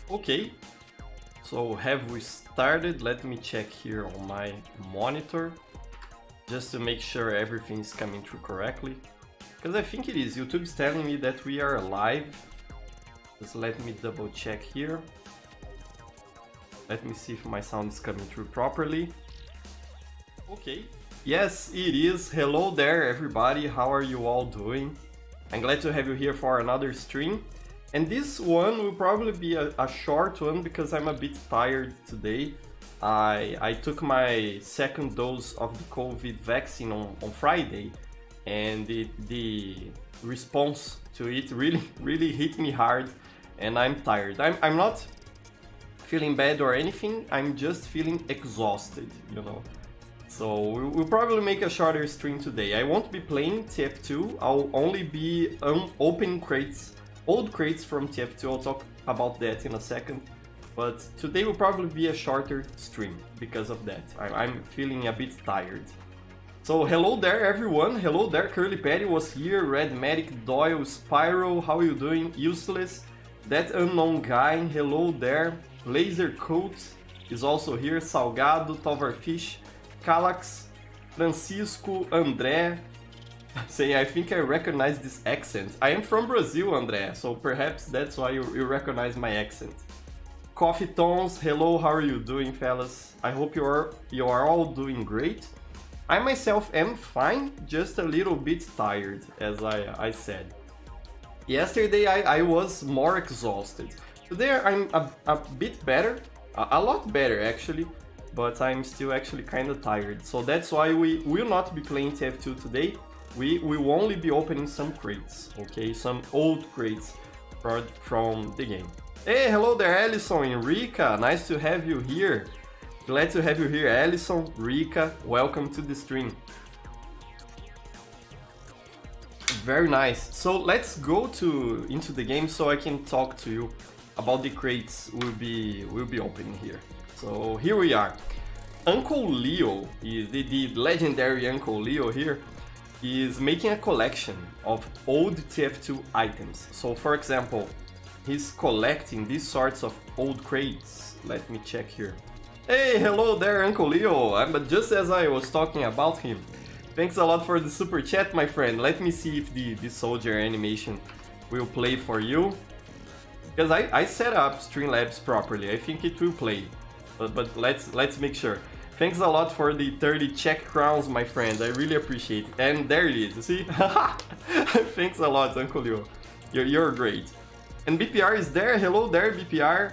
Okay, so have we started? Let me check here on my monitor just to make sure everything's coming through correctly. Because I think it is. YouTube's telling me that we are live. Just let me double check here. Let me see if my sound is coming through properly. Okay. Yes, it is. Hello there, everybody. How are you all doing? I'm glad to have you here for another stream. And this one will probably be a short one because I'm a bit tired today. I took my second dose of the COVID vaccine on Friday, and the response to it really hit me hard, and I'm tired. I'm not feeling bad or anything, I'm just feeling exhausted, you know. So we'll probably make a shorter stream today. I won't be playing TF2, I'll only be opening crates, old crates from TF2, I'll talk about that in a second. But today will probably be a shorter stream because of that. I'm feeling a bit tired. So hello there everyone, hello there, Curly Patty was here, Red Medic, Doyle, Spyro, how are you doing? Useless, That Unknown Guy, hello there, Laser Coat is also here, Salgado, Tovarfish, Calax, Francisco, André, saying I think I recognize this accent. I am from Brazil, André, so perhaps that's why you recognize my accent. Coffee Tones, hello, how are you doing, fellas? I hope you are all doing great. I myself am fine, just a little bit tired, as I said. Yesterday I was more exhausted. Today I'm a bit better, a lot better actually, but I'm still actually kind of tired. So that's why we will not be playing TF2 today. We will only be opening some crates, okay? Some old crates from the game. Hey, hello there, Alison and Rika. Nice to have you here. Glad to have you here, Alison, Rika. Welcome to the stream. Very nice. So let's go into the game so I can talk to you about the crates we'll be opening here. So here we are. Uncle Leo, the legendary Uncle Leo here, is making a collection of old TF2 items. So for example, he's collecting these sorts of old crates. Let me check here. Hey, hello there, Uncle Leo. Just as I was talking about him. Thanks a lot for the super chat, my friend. Let me see if the soldier animation will play for you. Because I set up Streamlabs properly. I think it will play. But let's make sure. Thanks a lot for the 30 Czech crowns, my friend. I really appreciate it. And there it is, you see? Thanks a lot, Uncle Leo. You're great. And BPR is there. Hello there, BPR.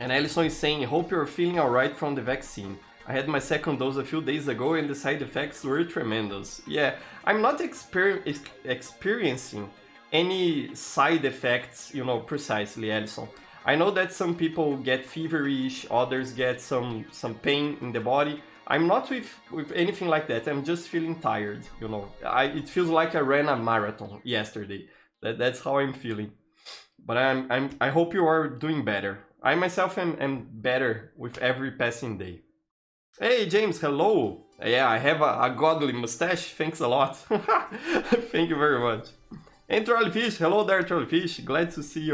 And Alison is saying, hope you're feeling alright from the vaccine. I had my second dose a few days ago and the side effects were tremendous. Yeah, I'm not experiencing any side effects, you know, precisely, Alison. I know that some people get feverish, others get some pain in the body. I'm not with anything like that. I'm just feeling tired, you know. It feels like I ran a marathon yesterday. That's how I'm feeling. But I hope you are doing better. I myself am better with every passing day. Hey James, hello. Yeah, I have a godly mustache. Thanks a lot. Thank you very much. And Trolleyfish, hello there, Trolleyfish. Glad to see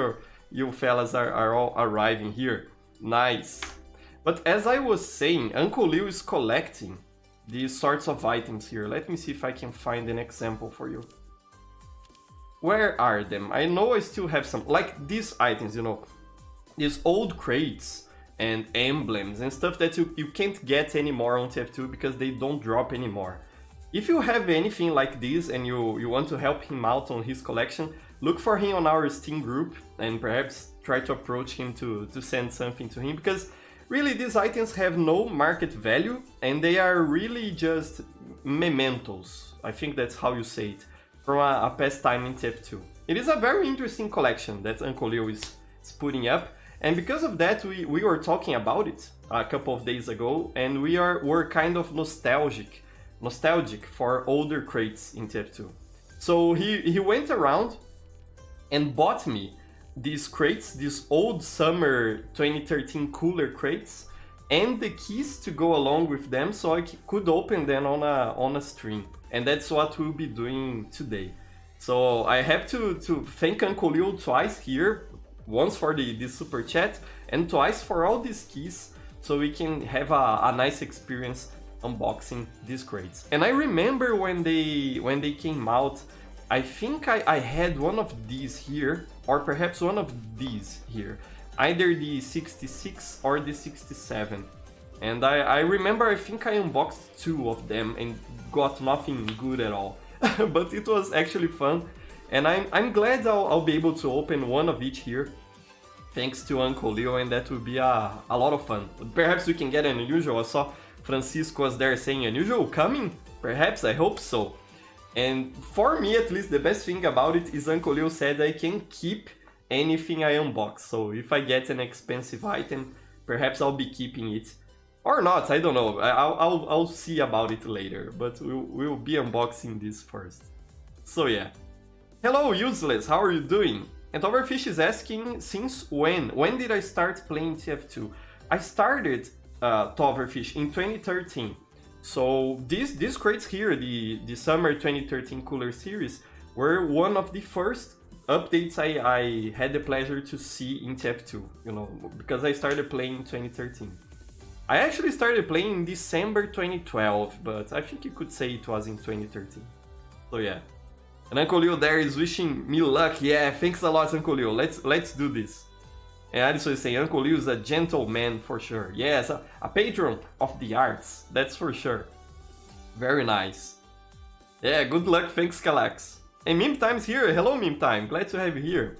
you fellas are all arriving here. Nice. But as I was saying, Uncle Leo is collecting these sorts of items here. Let me see if I can find an example for you. Where are them? I know I still have some, like these items, you know, these old crates and emblems and stuff that you can't get anymore on TF2 because they don't drop anymore. If you have anything like this and you want to help him out on his collection, look for him on our Steam group and perhaps try to approach him to send something to him, because really these items have no market value and they are really just mementos. I think that's how you say it, from a past time in TF2. It is a very interesting collection that Uncle Leo is putting up, and because of that we were talking about it a couple of days ago, and we're kind of nostalgic for older crates in TF2. So he went around and bought me these crates, these old summer 2013 cooler crates, and the keys to go along with them so I could open them on a stream. And that's what we'll be doing today. So I have to thank Uncle Leo twice here. once for the super chat and twice for all these keys, so we can have a nice experience unboxing these crates. And I remember when they came out, I think I had one of these here, or perhaps one of these here, either the 66 or the 67. And I remember, I think I unboxed 2 of them and got nothing good at all. But it was actually fun, and I'm glad I'll be able to open one of each here, thanks to Uncle Leo, and that will be a lot of fun. Perhaps we can get an unusual. I saw Francisco was there saying unusual coming? Perhaps, I hope so. And for me, at least, the best thing about it is Uncle Leo said I can keep anything I unbox. So if I get an expensive item, perhaps I'll be keeping it. Or not, I don't know. I'll see about it later, but we'll be unboxing this first. So yeah. Hello, Useless, how are you doing? And Overfish is asking, since when? When did I start playing TF2? I started Overfish in 2013. So these crates here, the Summer 2013 Cooler Series, were one of the first updates I had the pleasure to see in TF2, you know, because I started playing in 2013. I actually started playing in December 2012, but I think you could say it was in 2013. So yeah. And Uncle Leo there is wishing me luck. Yeah, thanks a lot, Uncle Leo. Let's do this. And Addison is saying Uncle Leo is a gentleman for sure. Yes, a patron of the arts, that's for sure. Very nice. Yeah, good luck, thanks Calax. And Meme Time's here. Hello Meme Time, glad to have you here.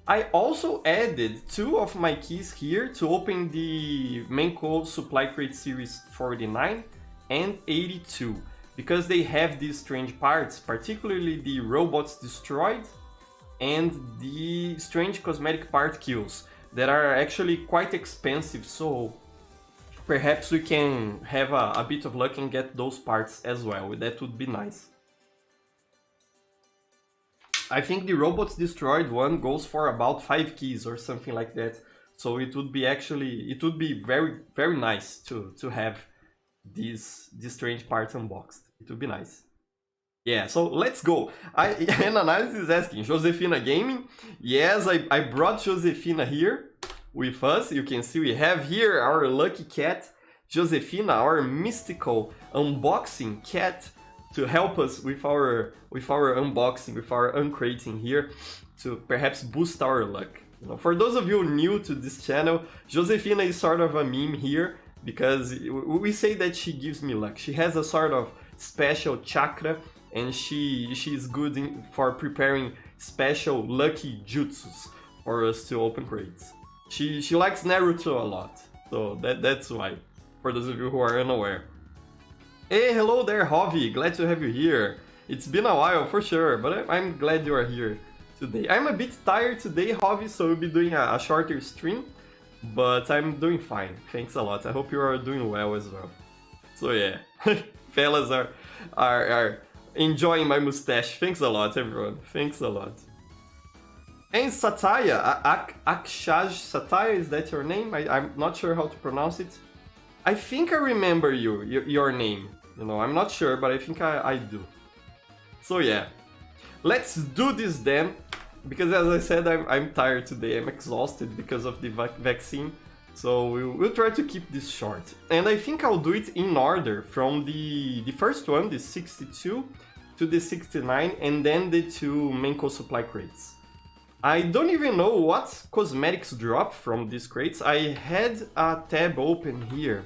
I also added 2 of my keys here to open the Menko Supply Crate Series 49 and 82, because they have these strange parts, particularly the Robots Destroyed and the Strange Cosmetic Part Kills, that are actually quite expensive, so perhaps we can have a bit of luck and get those parts as well. That would be nice. I think the Robots Destroyed one goes for about 5 keys or something like that. So it would be very, very nice to have these strange parts unboxed. It would be nice. Yeah, so let's go. An analysis is asking, Josefina Gaming? Yes, I brought Josefina here with us. You can see we have here our lucky cat, Josefina, our mystical unboxing cat, to help us with our unboxing, with our uncrating here, to perhaps boost our luck. You know, for those of you new to this channel, Josefina is sort of a meme here, because we say that she gives me luck. She has a sort of special chakra, and she is good for preparing special lucky jutsus for us to open crates. She likes Naruto a lot, so that's why, for those of you who are unaware. Hey, hello there, Hovi, glad to have you here. It's been a while for sure, but I'm glad you are here today. I'm a bit tired today, Hovi, so we'll be doing a shorter stream, but I'm doing fine, thanks a lot. I hope you are doing well as well. So yeah, fellas are enjoying my mustache. Thanks a lot, everyone. Thanks a lot. And Sataya, Akshaj Sataya, is that your name? I'm not sure how to pronounce it. I think I remember your name. You know, I'm not sure, but I think I do. So yeah, let's do this then. Because as I said, I'm tired today. I'm exhausted because of the vaccine. So we'll try to keep this short. And I think I'll do it in order from the first one, the 62, to the 69, and then the 2 Menko supply crates. I don't even know what cosmetics drop from these crates. I had a tab open here.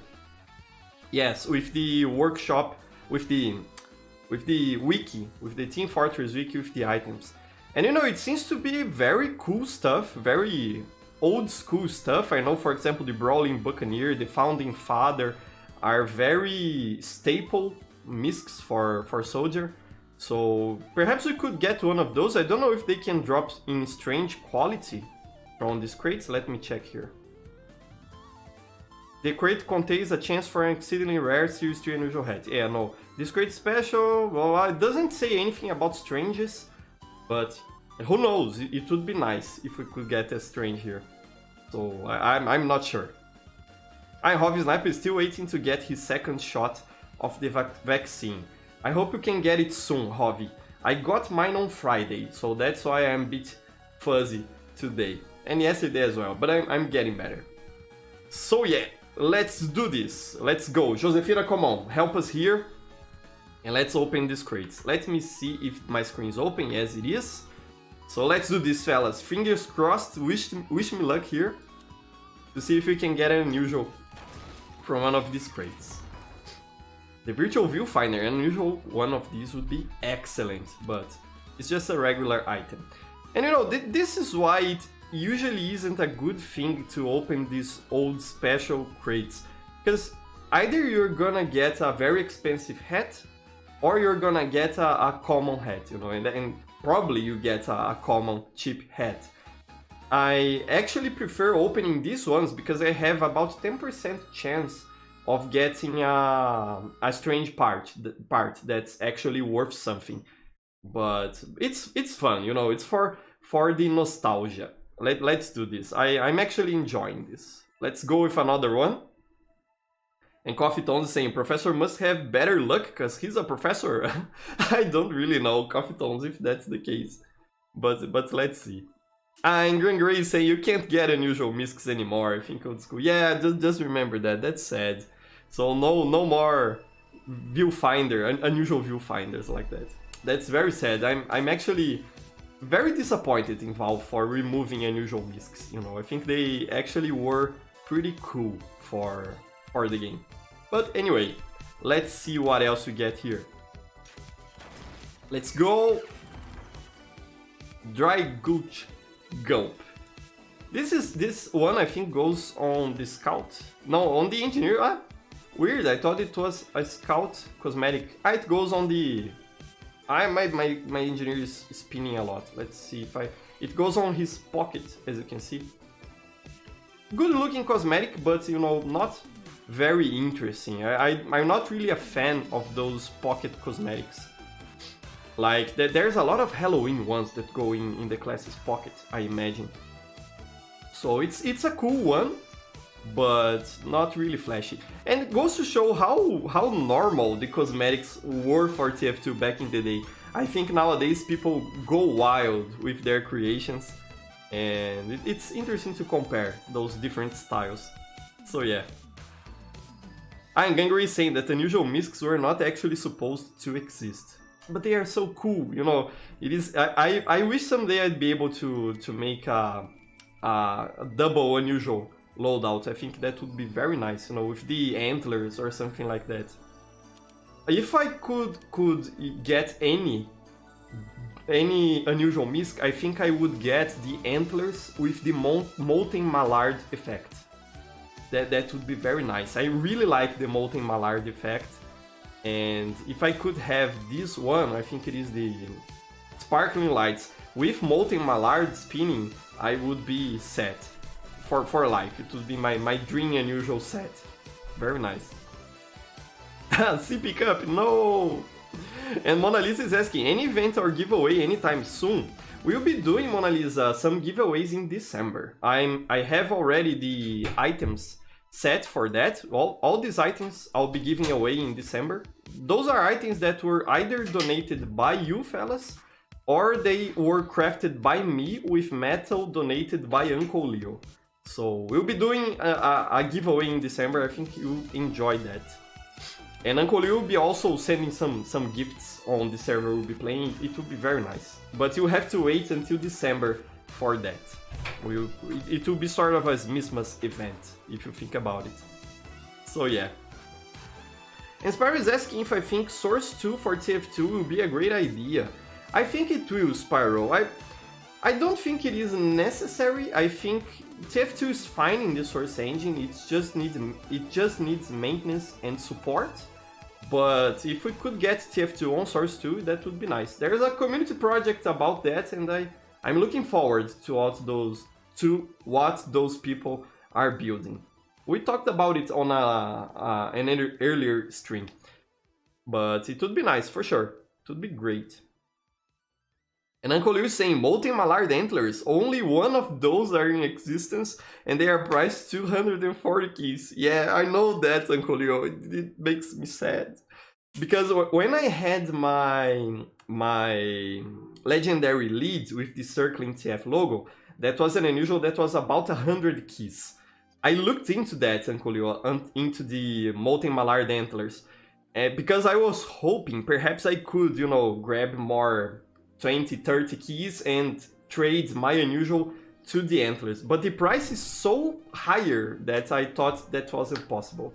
Yes, with the workshop, with the wiki, with the Team Fortress wiki with the items. And you know, it seems to be very cool stuff, very old school stuff. I know, for example, the Brawling Buccaneer, the Founding Father are very staple miscs for Soldier. So perhaps we could get one of those. I don't know if they can drop in strange quality from these crates. Let me check here. The crate contains a chance for an exceedingly rare Series 3 unusual hat. Yeah, no. This crate special, well, it doesn't say anything about stranges, but who knows? It would be nice if we could get a strange here. So I'm not sure. Hobby Sniper is still waiting to get his second shot of the vaccine. I hope you can get it soon, Hobby. I got mine on Friday, so that's why I'm a bit fuzzy today. and yesterday as well, but I'm getting better. So yeah, let's do this. Let's go. Josefina, come on, help us here. And let's open these crates. Let me see if my screen is open. Yes, it is. So let's do this, fellas. Fingers crossed. Wish me luck here to see if we can get an unusual from one of these crates. The virtual viewfinder, an unusual one of these would be excellent, but it's just a regular item. And you know, this is why it usually isn't a good thing to open these old special crates, because either you're gonna get a very expensive hat or you're gonna get a common hat, you know, and probably you get a common cheap hat. I actually prefer opening these ones because I have about 10% chance of getting a strange part that's actually worth something. But it's fun, you know, it's for the nostalgia. Let's do this. I'm actually enjoying this. Let's go with another one. And Coffee Tones is saying, Professor must have better luck because he's a professor. I don't really know, Coffee Tones, if that's the case. But let's see. And Green Gray is saying, you can't get unusual miscs anymore. I think old school. Yeah, just remember that. That's sad. So no more viewfinder, unusual viewfinders like that. That's very sad. I'm actually very disappointed in Valve for removing unusual miscs. You know, I think they actually were pretty cool for the game. But anyway, let's see what else we get here. Let's go. Dry Gooch Gulp. This one I think goes on the Scout. No, on the Engineer. Ah, weird. I thought it was a Scout cosmetic. Ah, it goes on the. My Engineer is spinning a lot. Let's see if it goes on his pocket, as you can see. Good looking cosmetic, but you know, not very interesting. I'm not really a fan of those pocket cosmetics. Like, there's a lot of Halloween ones that go in the class's pocket, I imagine. So it's a cool one, but not really flashy. And it goes to show how normal the cosmetics were for TF2 back in the day. I think nowadays people go wild with their creations, and it's interesting to compare those different styles. So yeah. And Gangrey is saying that unusual miscs were not actually supposed to exist. But they are so cool, you know. It is. I wish someday I'd be able to make a double unusual loadout. I think that would be very nice, you know, with the antlers or something like that. If I could get any unusual misc, I think I would get the antlers with the molten mallard effect. That would be very nice. I really like the molten mallard effect. And if I could have this one, I think it is the sparkling lights with molten mallard spinning, I would be set for life. It would be my dream unusual set. Very nice. CP Cup, no! And Mona Lisa is asking, any event or giveaway anytime soon? We'll be doing, Mona Lisa, some giveaways in December. I have already the items set for that. All these items I'll be giving away in December. Those are items that were either donated by you fellas, or they were crafted by me with metal donated by Uncle Leo. So we'll be doing a giveaway in December. I think you'll enjoy that. And Uncle Leo will be also sending some gifts on the server we'll be playing. It will be very nice. But you have to wait until December for that. It will be sort of a Christmas event, if you think about it. So yeah. And Spyro is asking if I think Source 2 for TF2 will be a great idea. I think it will, Spyro. I don't think it is necessary. I think TF2 is fine in the Source engine. It just needs maintenance and support. But if we could get TF2 on Source 2, that would be nice. There's a community project about that, and I'm looking forward to what those people are building. We talked about it on an earlier stream, but it would be nice for sure. It would be great. And Uncle Liu is saying, molten mallard antlers, only one of those are in existence, and they are priced 240 keys. Yeah, I know that, Uncle Liu. It makes me sad. Because when I had my legendary lead with the circling TF logo, that was an unusual that was about 100 keys. I looked into that, Uncle Leo, into the Molten Malar antlers, because I was hoping perhaps I could, you know, grab more 20, 30 keys and trade my unusual to the antlers. But the price is so higher that I thought that wasn't possible.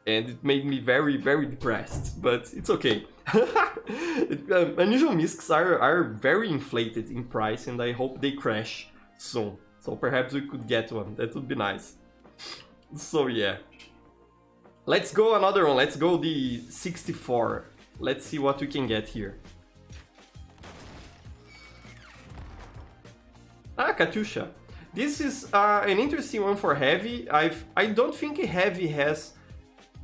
And it made me very, very depressed, but it's okay. Unusual miscs are very inflated in price, and I hope they crash soon. So perhaps we could get one, that would be nice. So yeah. Let's go another one, let's go the 64. Let's see what we can get here. Ah, Katusha. This is an interesting one for Heavy. I don't think Heavy has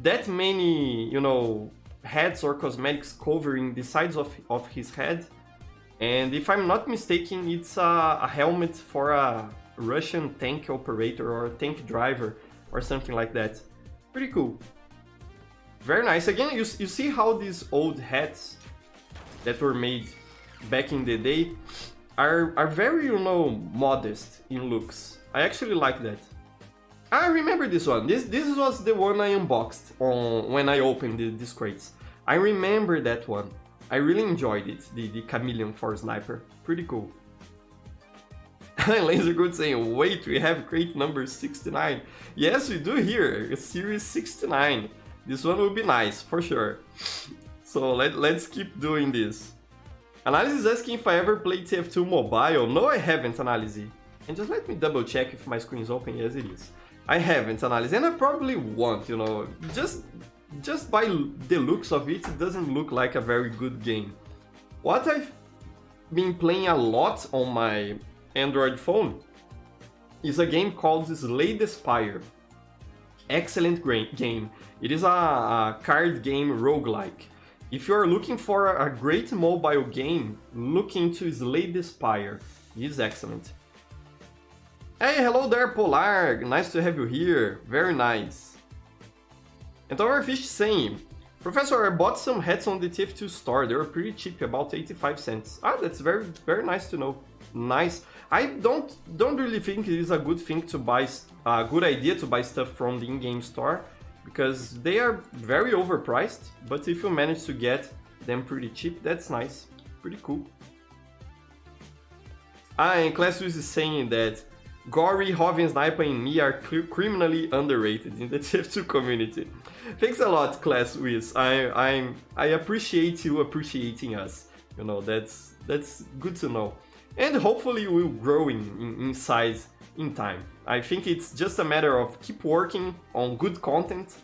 that many, you know, heads or cosmetics covering the sides of his head. And if I'm not mistaken, it's a helmet for a Russian tank operator or tank driver or something like that. Pretty cool. Very nice. Again, you see how these old hats that were made back in the day are very, you know, modest in looks. I actually like that. I remember this one. This was the one I unboxed when I opened these crates. I remember that one. I really enjoyed it, the Chameleon for Sniper. Pretty cool. Laser Good saying, wait, we have crate number 69. Yes, we do here, series 69. This one will be nice, for sure. So let's keep doing this. Analysis is asking if I ever played TF2 mobile. No, I haven't, Analysis. And just let me double check if my screen is open. Yes, it is. I haven't, Analysis, and I probably won't, you know. Just by the looks of it, it doesn't look like a very good game. What I've been playing a lot on my Android phone is a game called Slay the Spire. Excellent game. It is a card game roguelike. If you are looking for a great mobile game, look into Slay the Spire. It is excellent. Hey, hello there, Polar. Nice to have you here. Very nice. And Overfish saying, Professor, I bought some hats on the TF2 store. They were pretty cheap, about 85 cents. Ah, that's very, very nice to know. Nice. I don't really think it is a good thing to buy, a good idea to buy stuff from the in-game store, because they are very overpriced. But if you manage to get them pretty cheap, that's nice. Pretty cool. Ah, and Classwiz is saying that Gory, Hovi, and Sniper and me are criminally underrated in the TF2 community. Thanks a lot, Classwiz. I appreciate you appreciating us. You know, that's good to know. And hopefully we'll grow in size in time. I think it's just a matter of keep working on good content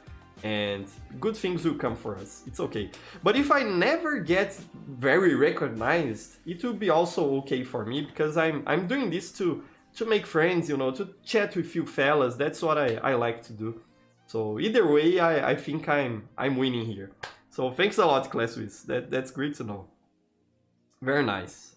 and good things will come for us. It's okay. But if I never get very recognized, it will be also okay for me, because I'm doing this to make friends, you know, to chat with you fellas. That's what I like to do. So either way, I think I'm winning here. So thanks a lot, Classwiz. That's great to know. Very nice.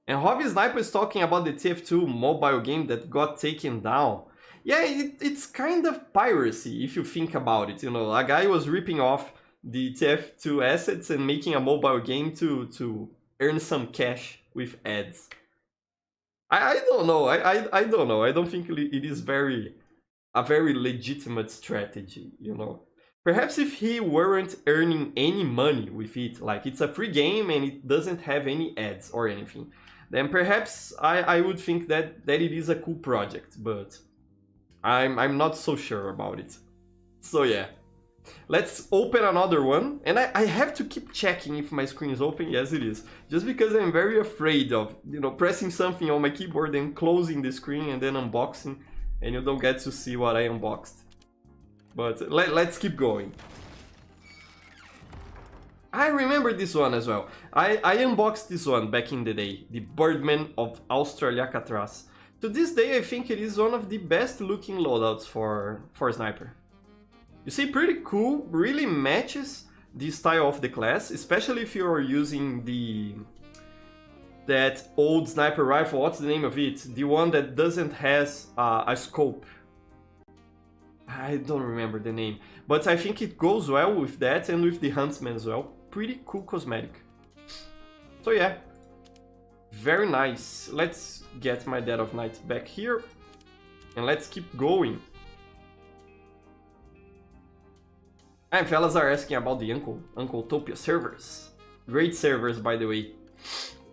And Hobby Sniper is talking about the TF2 mobile game that got taken down. Yeah, it's kind of piracy if you think about it. You know, a guy was ripping off the TF2 assets and making a mobile game to earn some cash with ads. I don't know. I don't know. I don't think it is a very legitimate strategy, you know. Perhaps if he weren't earning any money with it, like it's a free game and it doesn't have any ads or anything, then perhaps I would think that it is a cool project, but I'm not so sure about it. So yeah, let's open another one, and I have to keep checking if my screen is open. Yes, it is, just because I'm very afraid of, you know, pressing something on my keyboard and closing the screen and then unboxing, and you don't get to see what I unboxed. But let's keep going. I remember this one as well. I unboxed this one back in the day, the Birdman of Australacatraz. To this day, I think it is one of the best looking loadouts for Sniper. You see, pretty cool, really matches the style of the class, especially if you're using that old sniper rifle. What's the name of it? The one that doesn't has a scope. I don't remember the name, but I think it goes well with that and with the Huntsman as well. Pretty cool cosmetic. So yeah, Very nice. Let's get my Dead of Night back here. And let's keep going. And fellas are asking about the Uncletopia servers. Great servers, by the way.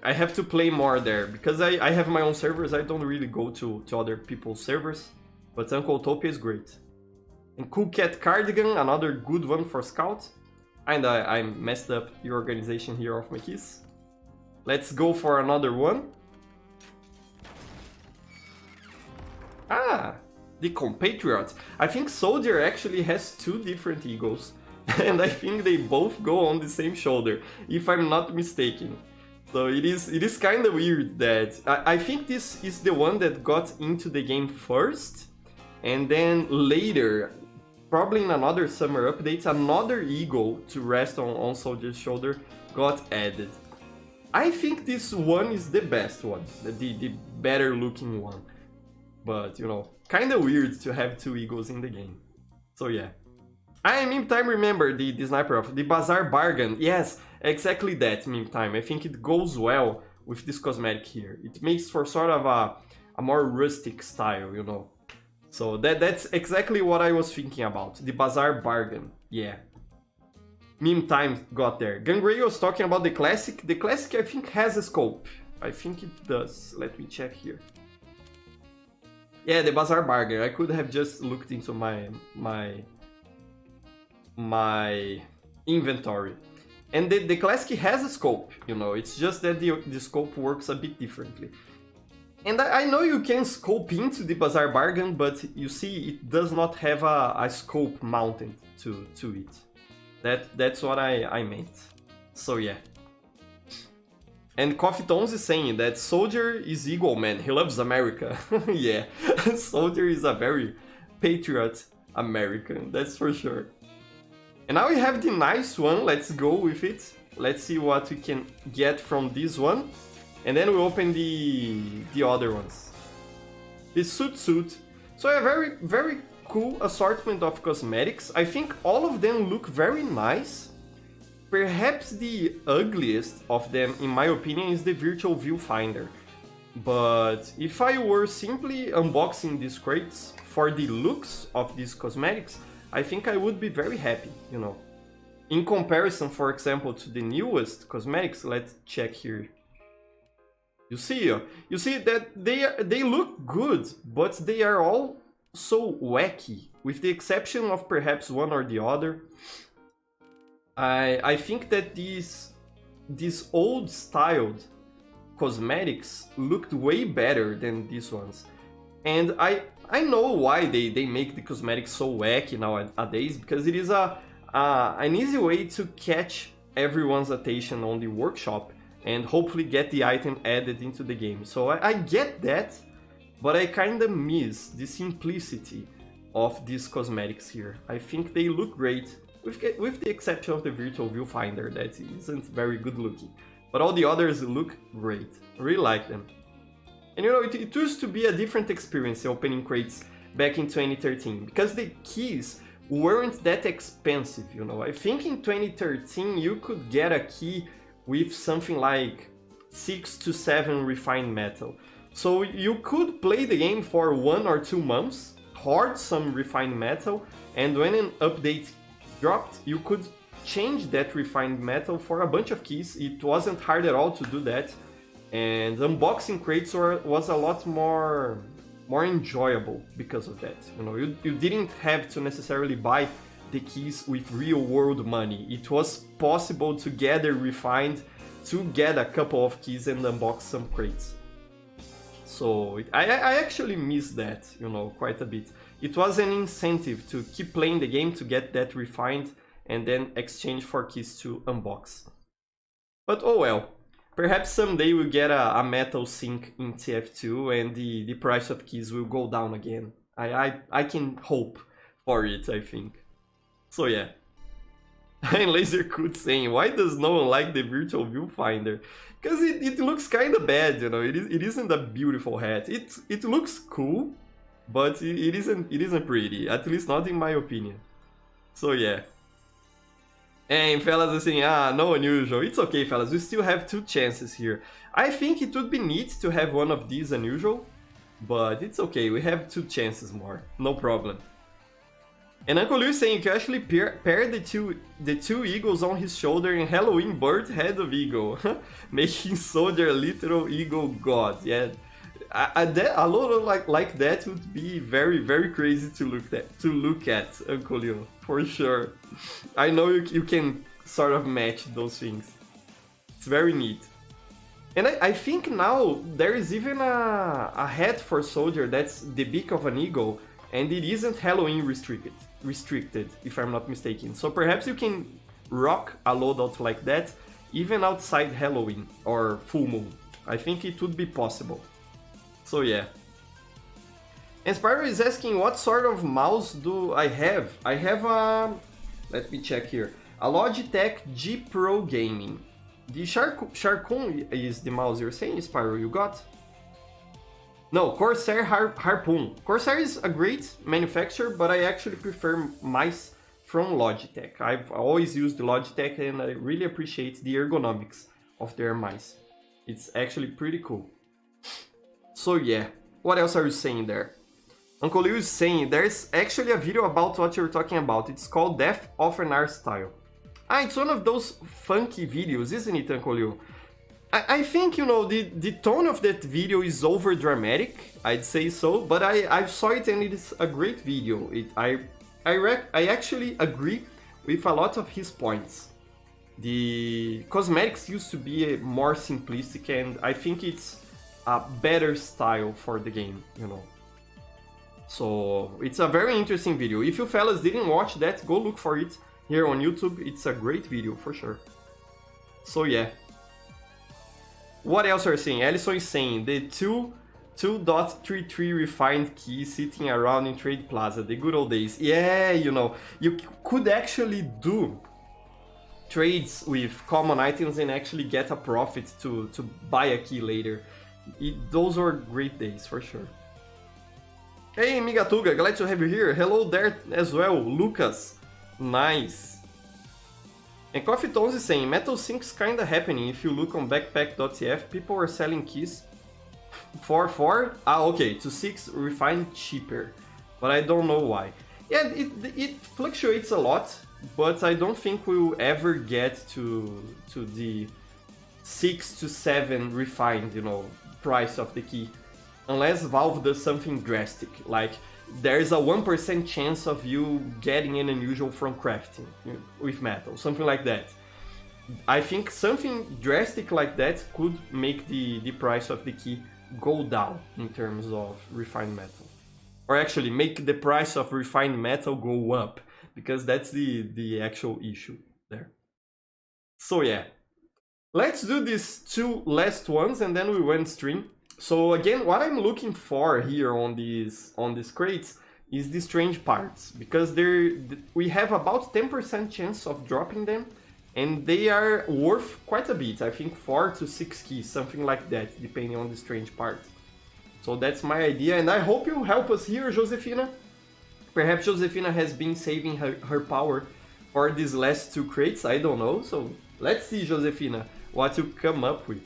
I have to play more there, because I have my own servers. I don't really go to other people's servers. But Uncletopia is great. And Cool Cat Cardigan, another good one for Scout. And I messed up the organization here of my keys. Let's go for another one. Ah, the Compatriot. I think Soldier actually has 2 different eagles. And I think they both go on the same shoulder, if I'm not mistaken. So it is kind of weird that... I think this is the one that got into the game first. And then later, probably in another summer update, another eagle to rest on Soldier's shoulder got added. I think this one is the best one, the better looking one. But, you know, kind of weird to have 2 eagles in the game. So yeah. I Meme Time, remember the sniper of the Bazaar Bargain. Yes, exactly that, Meme Time. I think it goes well with this cosmetic here. It makes for sort of a more rustic style, you know. So that's exactly what I was thinking about. The Bazaar Bargain. Yeah. Meme Time got there. Gangray was talking about the Classic. The Classic, I think, has a scope. I think it does. Let me check here. Yeah, the Bazaar Bargain. I could have just looked into my inventory. And the Classic has a scope, you know. It's just that the scope works a bit differently. And I know you can scope into the Bazaar Bargain, but you see, it does not have a scope mounted to it. That's what I meant. So yeah. And Coffee Tones is saying that Soldier is Eagle Man. He loves America. Yeah, Soldier is a very patriot American, that's for sure. And now we have the nice one. Let's go with it. Let's see what we can get from this one. And then we open the other ones. The Suit. So a very, very cool assortment of cosmetics. I think all of them look very nice. Perhaps the ugliest of them, in my opinion, is the Virtual Viewfinder. But if I were simply unboxing these crates for the looks of these cosmetics, I think I would be very happy, you know. In comparison, for example, to the newest cosmetics, let's check here. You see that they look good, but they are all so wacky, with the exception of perhaps one or the other. I think that these old styled cosmetics looked way better than these ones. And I know why they make the cosmetics so wacky nowadays, because it is an easy way to catch everyone's attention on the workshop and hopefully get the item added into the game. So I get that, but I kinda miss the simplicity of these cosmetics here. I think they look great, with the exception of the Virtual Viewfinder that isn't very good looking. But all the others look great. I really like them. And you know, it used to be a different experience opening crates back in 2013, because the keys weren't that expensive, you know. I think in 2013 you could get a key with something like 6 to 7 refined metal. So you could play the game for 1 or 2 months, hoard some refined metal, and when an update dropped, you could change that refined metal for a bunch of keys. It wasn't hard at all to do that. And unboxing crates was a lot more enjoyable because of that. You know, you didn't have to necessarily buy the keys with real world money. It was possible to gather refined to get a couple of keys and unbox some crates. So I actually miss that, you know, quite a bit. It was an incentive to keep playing the game to get that refined and then exchange for keys to unbox. But oh well. Perhaps someday we'll get a metal sync in TF2 and the price of keys will go down again. I can hope for it, I think. So yeah. And LaserCoot saying, why does no one like the Virtual Viewfinder? Because it looks kind of bad, you know. It isn't a beautiful hat. It looks cool, but it isn't pretty. At least not in my opinion. So yeah. And fellas assim, no unusual. It's okay, fellas, we still have 2 chances here. I think it would be neat to have one of these unusual, but it's okay, we have 2 chances more, no problem. And Uncle Liu is saying you can actually pair the two eagles on his shoulder in Halloween bird head of eagle, making Soldier a literal eagle god. Yeah, a lot like that would be very, very crazy to look at, Uncle Liu, for sure. I know you can sort of match those things. It's very neat. And I think now there is even a hat for Soldier that's the beak of an eagle, and it isn't Halloween restricted, if I'm not mistaken. So perhaps you can rock a loadout like that even outside Halloween or full moon. I think it would be possible. So yeah. And Spyro is asking what sort of mouse do I have? I have a... let me check here. A Logitech G Pro Gaming. The Sharkoon is the mouse you're saying, Spyro, you got? No, Corsair Harpoon. Corsair is a great manufacturer, but I actually prefer mice from Logitech. I've always used Logitech and I really appreciate the ergonomics of their mice. It's actually pretty cool. So yeah, what else are you saying there? Uncle Liu is saying there's actually a video about what you're talking about. It's called Death of an Art Style. It's one of those funky videos, isn't it, Uncle Liu? I think, you know, the tone of that video is over dramatic, I'd say so, but I saw it and it is a great video. I actually agree with a lot of his points. The cosmetics used to be more simplistic and I think it's a better style for the game, you know. So it's a very interesting video. If you fellas didn't watch that, go look for it here on YouTube. It's a great video for sure. So yeah. What else are you saying? Ellison is saying the 2.33 refined key sitting around in Trade Plaza, the good old days. Yeah, you know, you could actually do trades with common items and actually get a profit to buy a key later. Those were great days for sure. Hey Migatuga, glad to have you here. Hello there as well, Lucas. Nice. And Coffee Tones is saying, Metal Sync's kinda happening. If you look on backpack.tf, people are selling keys for 6 refined cheaper. But I don't know why. Yeah, it fluctuates a lot, but I don't think we'll ever get to the 6 to 7 refined, you know, price of the key. Unless Valve does something drastic, like there's a 1% chance of you getting an unusual from crafting with metal, something like that. I think something drastic like that could make the price of the key go down in terms of refined metal. Or actually make the price of refined metal go up, because that's the actual issue there. So yeah, let's do these 2 last ones and then we will end stream. So again, what I'm looking for here on these crates is the strange parts, because we have about 10% chance of dropping them, and they are worth quite a bit. I think 4 to 6 keys, something like that, depending on the strange part. So that's my idea, and I hope you help us here, Josefina. Perhaps Josefina has been saving her power for these last 2 crates, I don't know. So let's see, Josefina, what you come up with.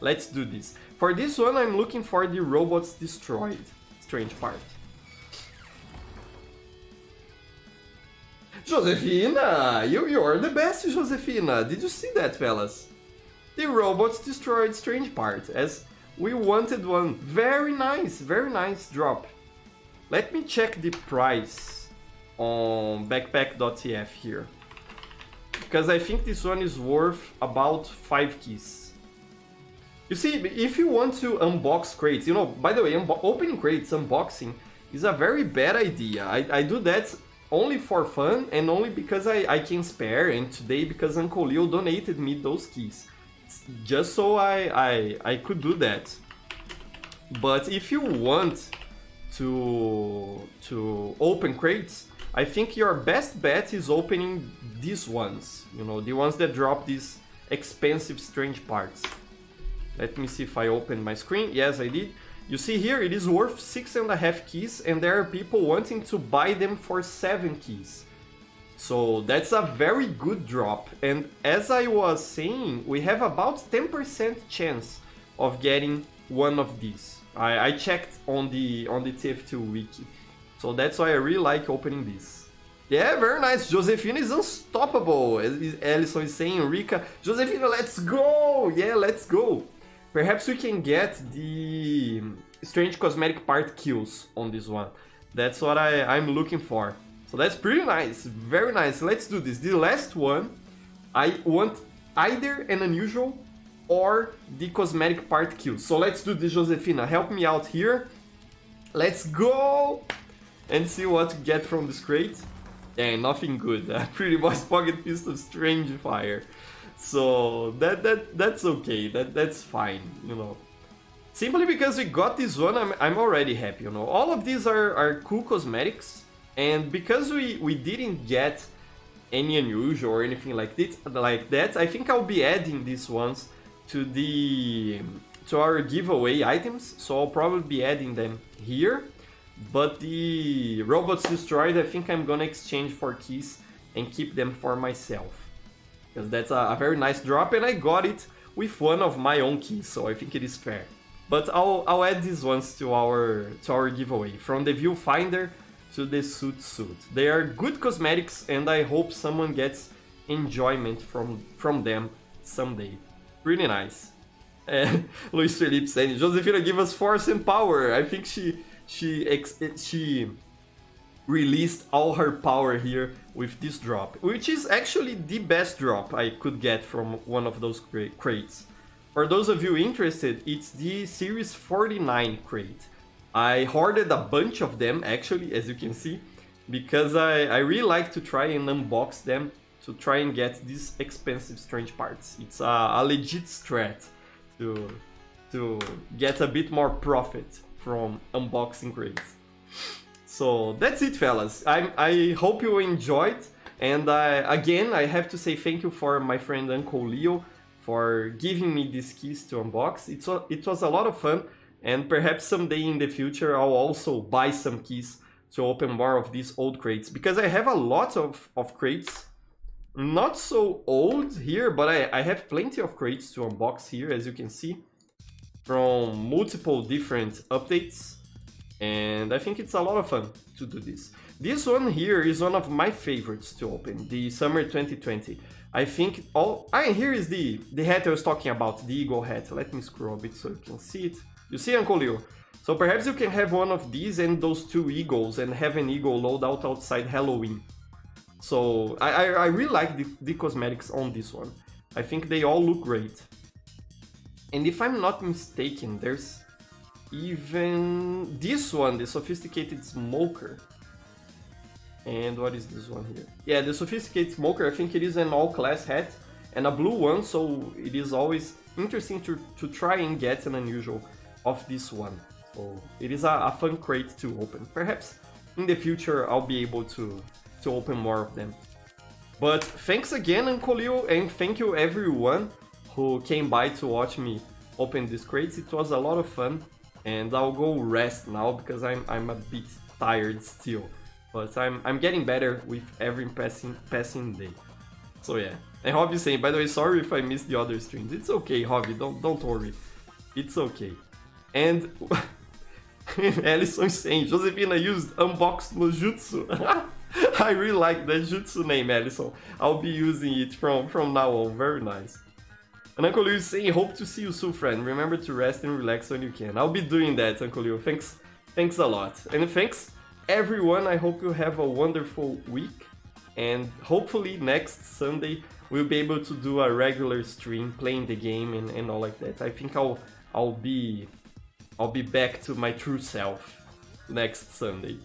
Let's do this. For this one, I'm looking for the robots destroyed strange part. Josefina, you're the best, Josefina. Did you see that, fellas? The robots destroyed strange part, as we wanted one. Very nice drop. Let me check the price on backpack.tf here, because I think this one is worth about 5 keys. You see, if you want to unbox crates, you know, by the way, opening crates, unboxing, is a very bad idea. I do that only for fun and only because I can spare, and today because Uncle Leo donated me those keys. Just so I could do that. But if you want to open crates, I think your best bet is opening these ones. You know, the ones that drop these expensive strange parts. Let me see if I opened my screen. Yes, I did. You see here, it is worth 6.5 keys, and there are people wanting to buy them for 7 keys. So that's a very good drop. And as I was saying, we have about 10% chance of getting one of these. I checked on the TF2 wiki. So that's why I really like opening this. Yeah, very nice. Josefina is unstoppable. As Ellison is saying, Rika, Josefina, let's go! Yeah, let's go. Perhaps we can get the strange cosmetic part kills on this one. That's what I'm looking for. So that's pretty nice, very nice. Let's do this. The last one, I want either an unusual or the cosmetic part kill. So let's do this, Josefina. Help me out here. Let's go and see what to get from this crate. Yeah, nothing good. Pretty much pocket pistol, strange fire. So that's okay. That's fine, you know. Simply because we got this one, I'm already happy, you know. All of these are cool cosmetics. And because we didn't get any unusual or anything like that, I think I'll be adding these ones to our giveaway items. So I'll probably be adding them here. But the robots destroyed, I think I'm gonna exchange for keys and keep them for myself. Because that's a very nice drop, and I got it with one of my own keys, so I think it is fair. But I'll add these ones to our giveaway, from the viewfinder to the suit. They are good cosmetics, and I hope someone gets enjoyment from them someday. Really nice. Luis Felipe saying, Josefina, give us force and power. I think she released all her power here with this drop, which is actually the best drop I could get from one of those crates. For those of you interested, it's the Series 49 crate. I hoarded a bunch of them, actually, as you can see, because I really like to try and unbox them to try and get these expensive strange parts. It's a legit strat to get a bit more profit from unboxing crates. So that's it, fellas. I hope you enjoyed, and again, I have to say thank you for my friend Uncle Leo for giving me these keys to unbox. It was a lot of fun, and perhaps someday in the future I'll also buy some keys to open more of these old crates, because I have a lot of crates, not so old here, but I have plenty of crates to unbox here, as you can see, from multiple different updates, and I think it's a lot of fun to do this. This one here is one of my favorites to open, the Summer 2020. I think here is the hat I was talking about, the eagle hat. Let me scroll a bit so you can see it. You see, Uncle Leo? So perhaps you can have one of these and those two eagles and have an eagle loadout outside Halloween. So I really like the cosmetics on this one. I think they all look great. And if I'm not mistaken, there's even this one, the Sophisticated Smoker. And what is this one here? Yeah, the Sophisticated Smoker, I think it is an all-class hat and a blue one, so it is always interesting to try and get an unusual of this one. So it is a fun crate to open. Perhaps in the future I'll be able to open more of them. But thanks again, Uncle Leo, and thank you everyone who came by to watch me open these crates. It was a lot of fun, and I'll go rest now because I'm a bit tired still. But I'm getting better with every passing day. So yeah. And Hobby saying, by the way, sorry if I missed the other streams. It's okay, Hobby, don't worry. It's okay. And Ellison saying, Josefina used unboxed no jutsu. I really like that jutsu name, Ellison. I'll be using it from now on. Very nice. And Uncle Leo is saying, hope to see you soon, friend. Remember to rest and relax when you can. I'll be doing that, Uncle Leo. Thanks a lot. And thanks everyone. I hope you have a wonderful week. And hopefully next Sunday we'll be able to do a regular stream playing the game and all like that. I think I'll be back to my true self next Sunday.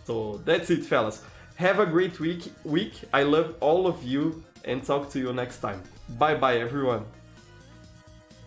So that's it, fellas. Have a great week. I love all of you and talk to you next time. Bye bye, everyone.